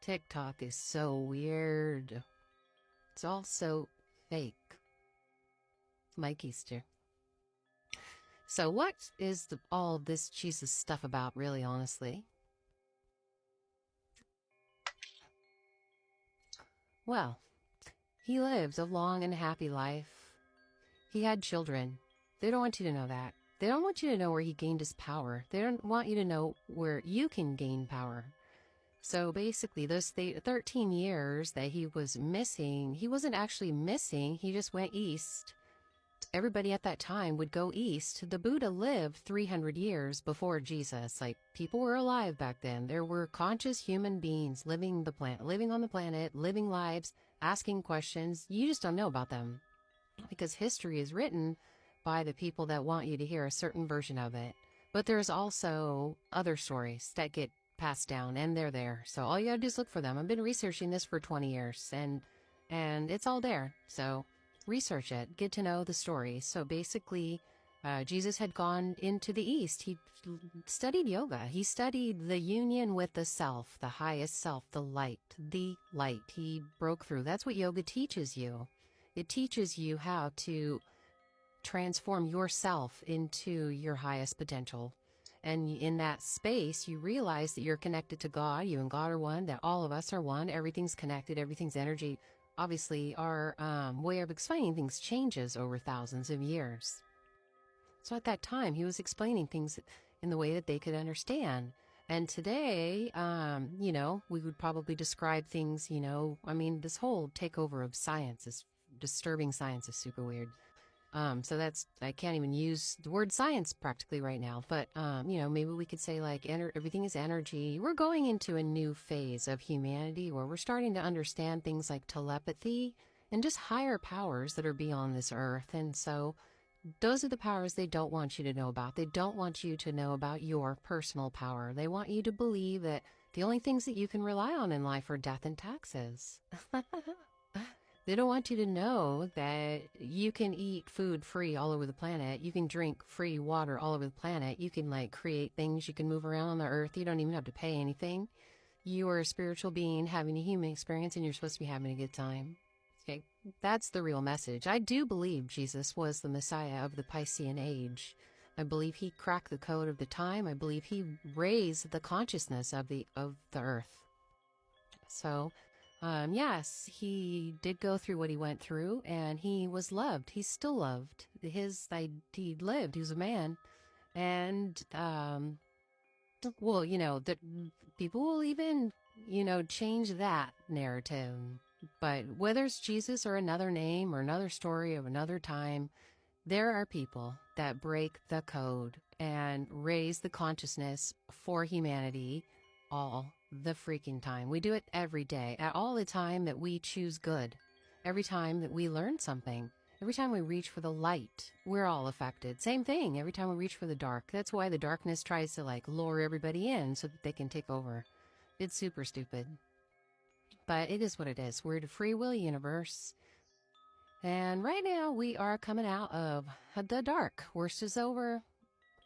TikTok is so weird. It's all so fake. Mike Easter. So what is all this Jesus stuff about, really, honestly? Well, he lived a long and happy life. He had children. They don't want you to know that. They don't want you to know where he gained his power. They don't want you to know where you can gain power. So basically, those 13 years that he was missing, he wasn't actually missing. He just went east. Everybody at that time would go east. The Buddha lived 300 years before Jesus. Like, people were alive back then. There were conscious human beings living on the planet, living lives, asking questions. You just don't know about them because history is written by the people that want you to hear a certain version of it. But there's also other stories that get passed down, and they're there. So all you gotta do is look for them. I've been researching this for 20 years, and it's all there. So research it, get to know the story. So basically, Jesus had gone into the East. He studied yoga. He studied the union with the self, the highest self, the light, the light. He broke through. That's what yoga teaches you. It teaches you how to transform yourself into your highest potential. And in that space, you realize that you're connected to God. You and God are one, that all of us are one. Everything's connected. Everything's energy. Obviously, our way of explaining things changes over thousands of years. So at that time, he was explaining things in the way that they could understand. And today, we would probably describe things, this whole takeover of science is disturbing. Science is super weird. So I can't even use the word science practically right now, but, maybe we could say like everything is energy. We're going into a new phase of humanity where we're starting to understand things like telepathy and just higher powers that are beyond this earth. And so those are the powers they don't want you to know about. They don't want you to know about your personal power. They want you to believe that the only things that you can rely on in life are death and taxes. They don't want you to know that you can eat food free all over the planet. You can drink free water all over the planet. You can create things. You can move around on the earth. You don't even have to pay anything. You are a spiritual being having a human experience, and you're supposed to be having a good time. Okay, that's the real message. I do believe Jesus was the Messiah of the Piscean age. I believe he cracked the code of the time. I believe he raised the consciousness of the earth. So yes, he did go through what he went through, and he was loved. He's still loved. He lived. He was a man. And, the people will even, change that narrative. But whether it's Jesus or another name or another story of another time, there are people that break the code and raise the consciousness for humanity all the freaking time. We do it every day, at all the time that we choose good, every time that we learn something, every time we reach for the light, we're all affected. Same thing every time we reach for the dark. That's why the darkness tries to lure everybody in so that they can take over. It's super stupid, but it is what it is. We're the free will universe, and right now we are coming out of the dark. Worst is over.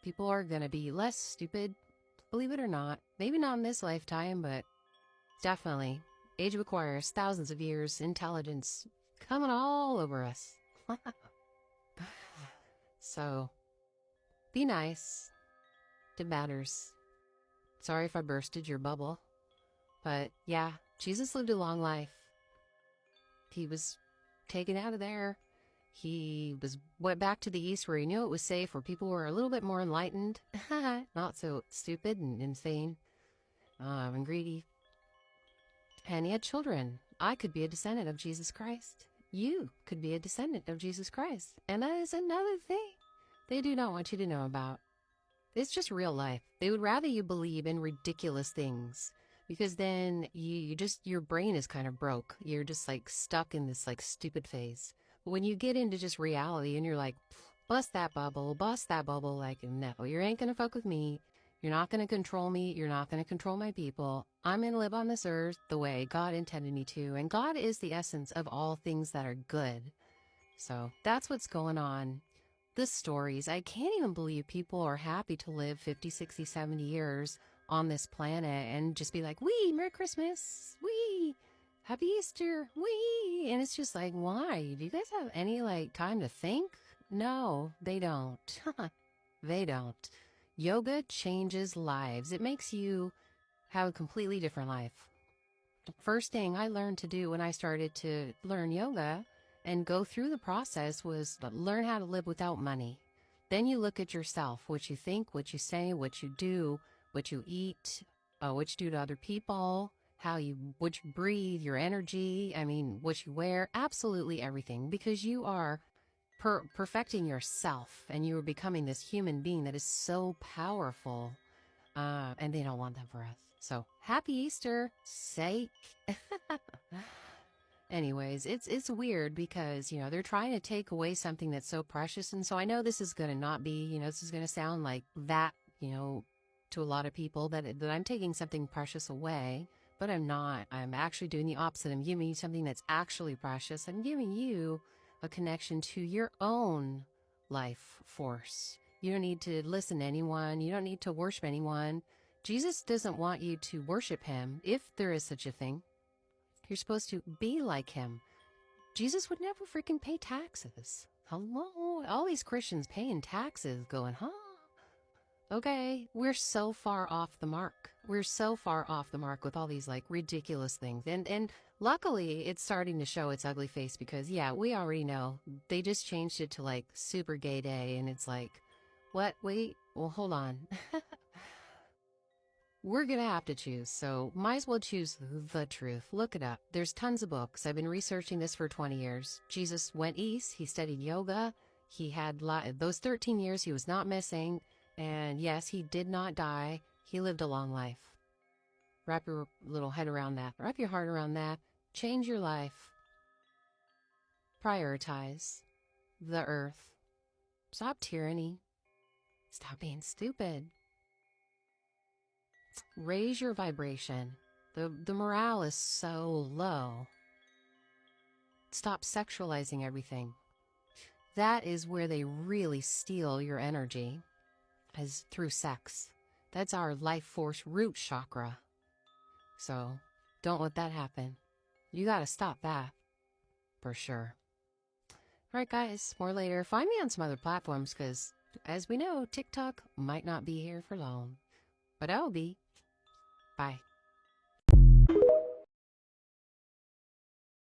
People are gonna be less stupid, believe it or not. Maybe not in this lifetime, but definitely. Age of Aquarius, thousands of years, intelligence coming all over us. So, be nice. It matters. Sorry if I bursted your bubble. But yeah, Jesus lived a long life. He was taken out of there. He went back to the East where he knew it was safe, where people were a little bit more enlightened. Not so stupid and insane and greedy. And he had children. I could be a descendant of Jesus Christ. You could be a descendant of Jesus Christ. And that is another thing they do not want you to know about. It's just real life. They would rather you believe in ridiculous things, because then your brain is kind of broke. You're just stuck in this stupid phase. But when you get into just reality and you're like, bust that bubble, no, you ain't gonna fuck with me. You're not gonna control me. You're not gonna control my people. I'm gonna live on this earth the way God intended me to. And God is the essence of all things that are good. So that's what's going on. The stories, I can't even believe people are happy to live 50, 60, 70 years on this planet and just be like, "Wee, Merry Christmas, wee, Happy Easter, wee," and it's just like, why? Do you guys have any like time to think? No, they don't. They don't. Yoga changes lives. It makes you have a completely different life. The first thing I learned to do when I started to learn yoga and go through the process was to learn how to live without money. Then you look at yourself, what you think, what you say, what you do, what you eat, what you do to other people, what you breathe, your energy, I mean, what you wear, absolutely everything, because you are perfecting yourself and you are becoming this human being that is so powerful. And they don't want that for us. So happy Easter, sake. Anyways, it's weird because, they're trying to take away something that's so precious. And so I know this is going to not be, this is going to sound like that, to a lot of people that I'm taking something precious away, but I'm not. I'm actually doing the opposite. I'm giving you something that's actually precious. I'm giving you a connection to your own life force. You don't need to listen to anyone. You don't need to worship anyone. Jesus doesn't want you to worship him, if there is such a thing. You're supposed to be like him. Jesus would never freaking pay taxes. Hello? All these Christians paying taxes going, huh? Okay, we're so far off the mark. We're so far off the mark with all these like ridiculous things. And luckily it's starting to show its ugly face because yeah, we already know. They just changed it to like Super Gay Day and it's like, what? Wait, well, hold on. We're gonna have to choose, so might as well choose the truth. Look it up. There's tons of books. I've been researching this for 20 years. Jesus went east. He studied yoga. He had those 13 years he was not missing. And yes, he did not die. He lived a long life. Wrap your little head around that. Wrap your heart around that. Change your life. Prioritize the earth. Stop tyranny. Stop being stupid. Raise your vibration. The morale is so low. Stop sexualizing everything. That is where they really steal your energy, is through sex. That's our life force root chakra. So don't let that happen. You gotta stop that. For sure. Alright guys, more later. Find me on some other platforms because, as we know, TikTok might not be here for long. But I'll be. Bye.